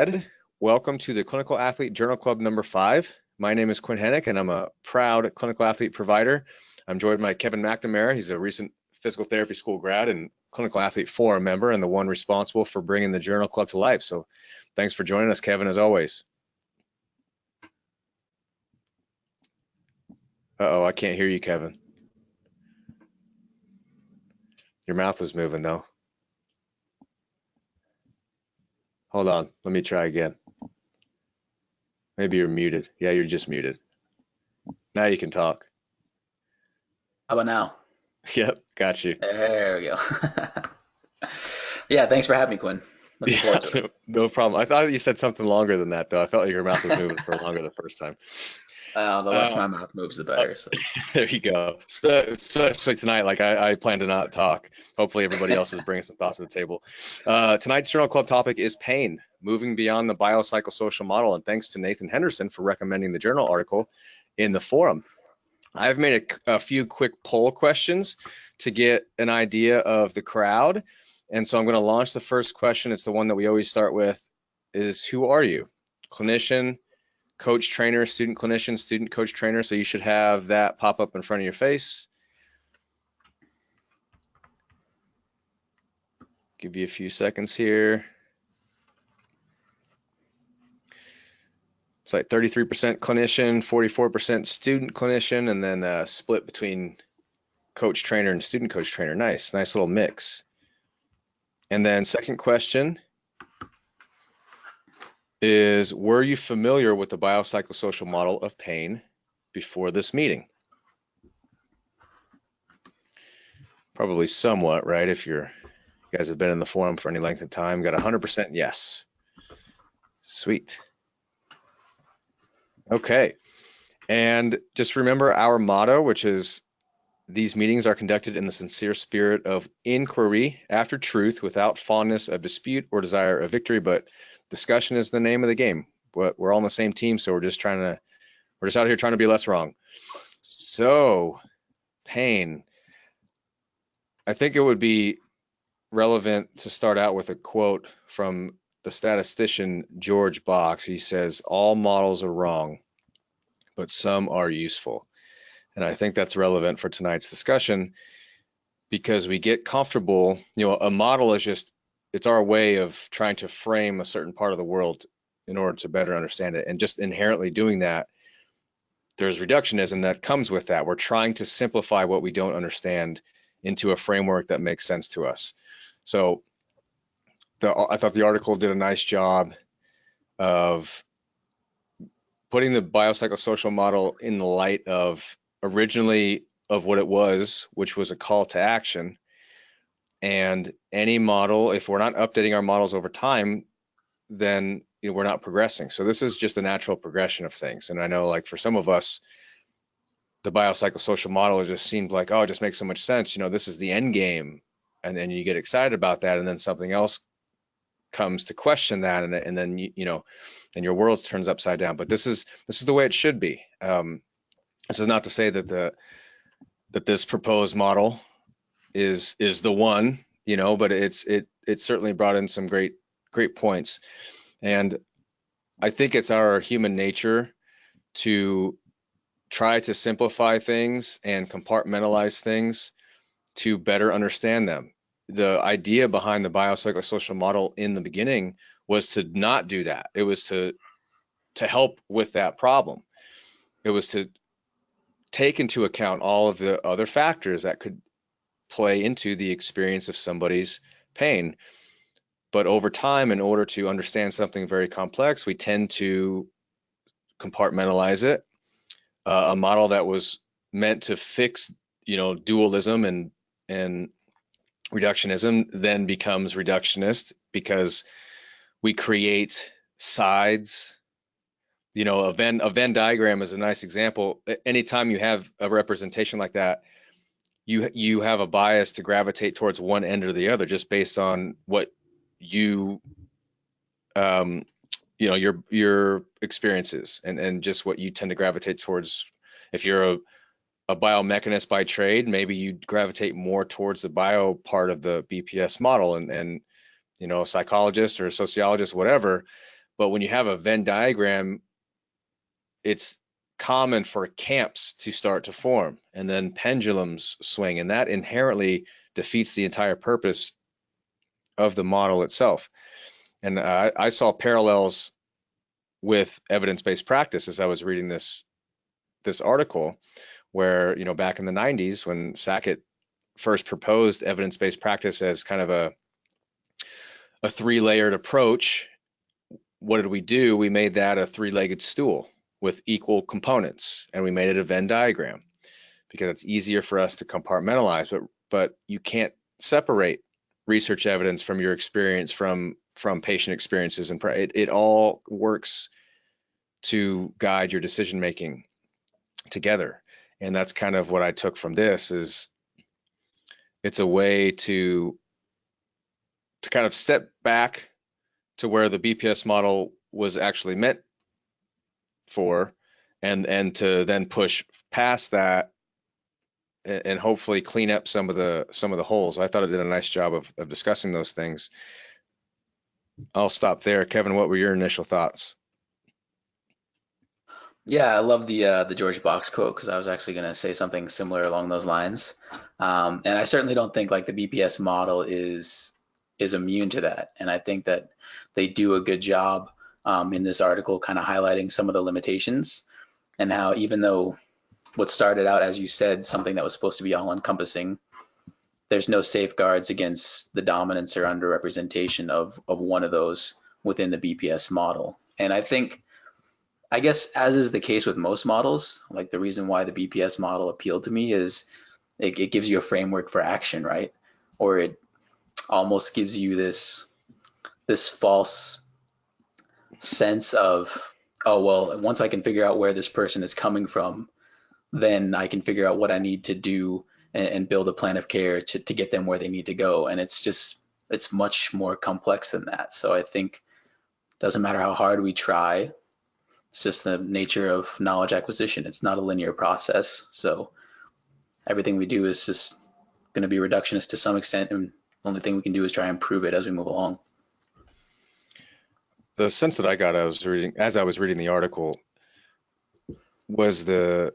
Ed. Welcome to the Clinical Athlete Journal Club number 5. My name is Quinn Hennick, and I'm a proud clinical athlete provider. I'm joined by Kevin McNamara. He's a recent physical therapy school grad and clinical athlete forum member, and the one responsible for bringing the Journal Club to life. So thanks for joining us, Kevin, as always. Uh-oh, I can't hear you, Kevin. Your mouth is moving, though. Hold on, let me try again. Maybe you're muted. Yeah, you're just muted. Now you can talk. How about now? Yep, got you. There we go. Yeah, thanks for having me, Quinn. Looking Yeah, forward to it. no problem. I thought you said something longer than that, though. I felt like your mouth was moving for longer the first time. The less Uh, my mouth moves, the uh, better. So, there you go. Especially tonight, like I plan to not talk. Hopefully, everybody else is bringing some thoughts to the table. Tonight's journal club topic is pain, moving beyond the biopsychosocial model. And thanks to Nathan Henderson for recommending the journal article in the forum. I've made a few quick poll questions to get an idea of the crowd. And so I'm going to launch the first question. It's the one that we always start with is who are you? Clinician, coach, trainer, student, clinician, student, coach, trainer. So you should have that pop up in front of your face. Give you a few seconds here. It's like 33% clinician, 44% student clinician, and then split between coach, trainer, and student coach, trainer. Nice little mix. And then second question is, were you familiar with the biopsychosocial model of pain before this meeting? Probably somewhat, right? If you guys have been in the forum for any length of time, got 100% yes. Sweet. Okay. And just remember our motto, which is these meetings are conducted in the sincere spirit of inquiry after truth without fondness of dispute or desire of victory, but discussion is the name of the game. But we're all on the same team, so we're just out here trying to be less wrong. So, pain. I think it would be relevant to start out with a quote from the statistician George Box. He says, all models are wrong, but some are useful. And I think that's relevant for tonight's discussion because we get comfortable, a model is just, it's our way of trying to frame a certain part of the world in order to better understand it. And just inherently doing that, there's reductionism that comes with that. We're trying to simplify what we don't understand into a framework that makes sense to us. So I thought the article did a nice job of putting the biopsychosocial model in the light of originally of what it was, which was a call to action. And any model, if we're not updating our models over time, then we're not progressing. So this is just a natural progression of things. And I know, like, for some of us, the biopsychosocial model just seemed like, oh, it just makes so much sense. This is the end game. And then you get excited about that. And then something else comes to question that. And then, and your world turns upside down. But this is the way it should be. This is not to say that this proposed model is the one, but it certainly brought in some great points. And I think it's our human nature to try to simplify things and compartmentalize things to better understand them. The idea behind the biopsychosocial model in the beginning was to not do that. It was to help with that problem. It was to take into account all of the other factors that could play into the experience of somebody's pain. But over time, in order to understand something very complex, we tend to compartmentalize it. A model that was meant to fix, dualism and reductionism then becomes reductionist because we create sides. A Venn diagram is a nice example. Anytime you have a representation like that, you have a bias to gravitate towards one end or the other just based on what you your experiences and just what you tend to gravitate towards. If you're a biomechanist by trade, maybe you gravitate more towards the bio part of the BPS model, and a psychologist or a sociologist, whatever. But when you have a Venn diagram, it's common for camps to start to form and then pendulums swing, and that inherently defeats the entire purpose of the model itself. And I saw parallels with evidence-based practice as I was reading this article, where, you know, back in the 90s when Sackett first proposed evidence-based practice as kind of a three-layered approach, what did we do? We made that a three-legged stool with equal components, and we made it a Venn diagram because it's easier for us to compartmentalize. But you can't separate research evidence from your experience, from patient experiences, and it all works to guide your decision making together. And that's kind of what I took from this, is it's a way to kind of step back to where the BPS model was actually meant for, and to then push past that and hopefully clean up some of the holes. I thought it did a nice job of discussing those things. I'll stop there. Kevin, what were your initial thoughts? Yeah, I love the George Box quote because I was actually going to say something similar along those lines. And I certainly don't think like the BPS model is immune to that. And I think that they do a good job in this article kind of highlighting some of the limitations and how even though what started out, as you said, something that was supposed to be all encompassing, there's no safeguards against the dominance or underrepresentation of one of those within the BPS model. And I guess as is the case with most models, like the reason why the BPS model appealed to me is it gives you a framework for action, right? Or it almost gives you this false sense of, oh well, once I can figure out where this person is coming from, then I can figure out what I need to do and build a plan of care to get them where they need to go. And it's much more complex than that. So I think it doesn't matter how hard we try, it's just the nature of knowledge acquisition. It's not a linear process. So everything we do is just going to be reductionist to some extent. And the only thing we can do is try and improve it as we move along. The sense that I got as I was reading the article was the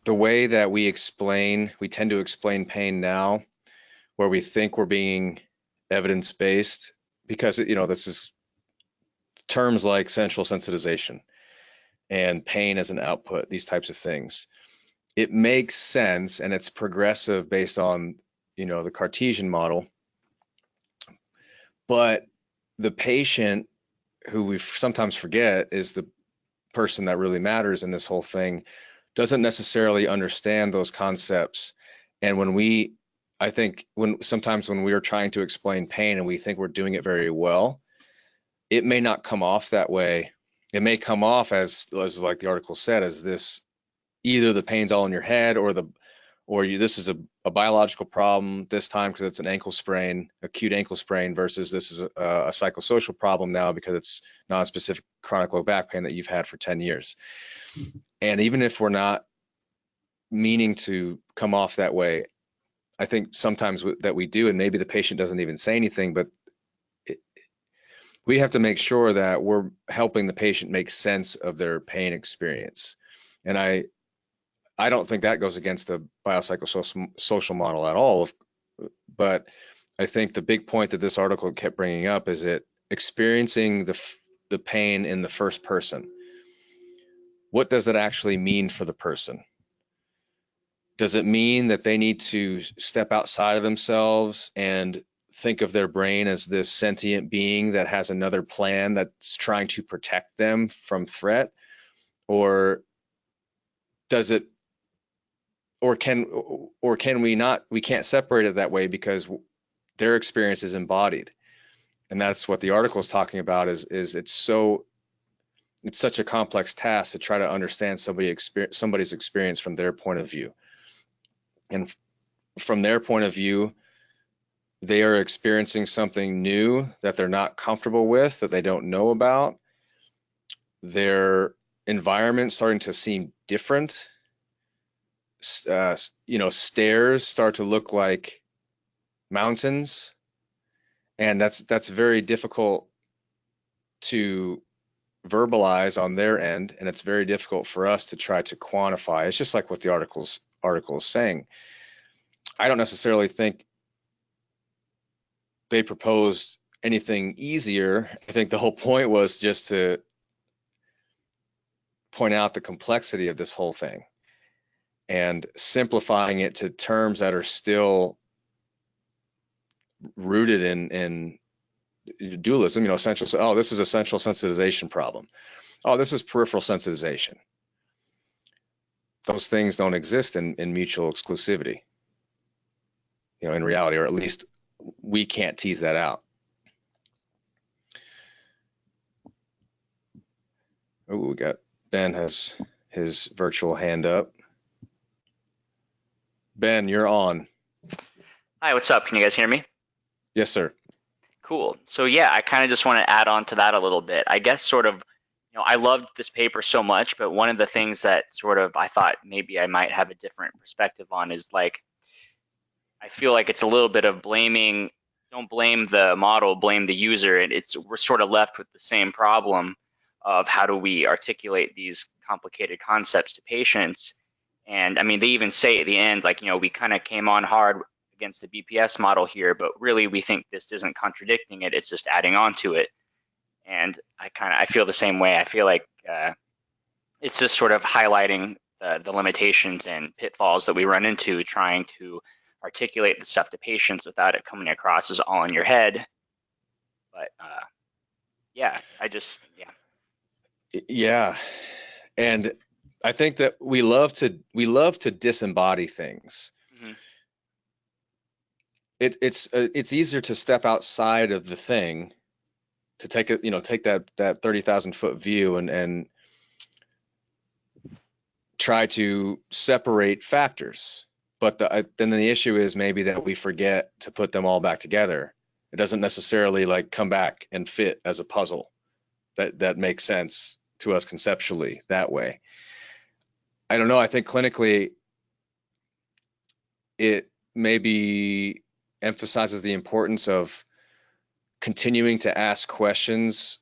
way that we tend to explain pain now, where we think we're being evidence-based, because, you know, this is terms like central sensitization and pain as an output, these types of things. It makes sense, and it's progressive based on, you know, the Cartesian model. But the patient, who we sometimes forget is the person that really matters in this whole thing, doesn't necessarily understand those concepts. And I think sometimes when we are trying to explain pain and we think we're doing it very well, it may not come off that way. It may come off as like the article said, as this, either the pain's all in your head, or this is a biological problem this time because it's an ankle sprain, acute ankle sprain, versus this is a psychosocial problem now because it's non-specific chronic low back pain that you've had for 10 years. And even if we're not meaning to come off that way, I think sometimes that we do, and maybe the patient doesn't even say anything, but we have to make sure that we're helping the patient make sense of their pain experience. And I don't think that goes against the biopsychosocial model at all. But I think the big point that this article kept bringing up is experiencing the pain in the first person. What does that actually mean for the person? Does it mean that they need to step outside of themselves and think of their brain as this sentient being that has another plan that's trying to protect them from threat? Or does it, or can we can't separate it that way because their experience is embodied? And that's what the article is talking about, is it's such a complex task to try to understand somebody's experience from their point of view. And from their point of view, they are experiencing something new that they're not comfortable with, that they don't know about. Their environment starting to seem different. You know, stairs start to look like mountains, and that's very difficult to verbalize on their end, and it's very difficult for us to try to quantify. It's just like what the article is saying. I don't necessarily think they proposed anything easier. I think the whole point was just to point out the complexity of this whole thing and simplifying it to terms that are still rooted in dualism, essential. Oh, this is a central sensitization problem. Oh, this is peripheral sensitization. Those things don't exist in mutual exclusivity, in reality, or at least we can't tease that out. Oh, we got Ben has his virtual hand up. Ben, you're on. Hi, what's up? Can you guys hear me? Yes, sir. Cool. So yeah, I kind of just want to add on to that a little bit. I guess sort of, I loved this paper so much, but one of the things that sort of I thought maybe I might have a different perspective on is like, I feel like it's a little bit of blaming, don't blame the model, blame the user. And we're sort of left with the same problem of how do we articulate these complicated concepts to patients. And I mean, they even say at the end, like, we kind of came on hard against the BPS model here, but really we think this isn't contradicting it, it's just adding on to it. And I feel the same way. I feel like it's just sort of highlighting the limitations and pitfalls that we run into trying to articulate the stuff to patients without it coming across as all in your head. But yeah. Yeah. And I think that we love to disembody things. Mm-hmm. It's easier to step outside of the thing, to take that 30,000-foot view and try to separate factors. But then the issue is maybe that we forget to put them all back together. It doesn't necessarily like come back and fit as a puzzle that makes sense to us conceptually that way. I don't know. I think clinically it maybe emphasizes the importance of continuing to ask questions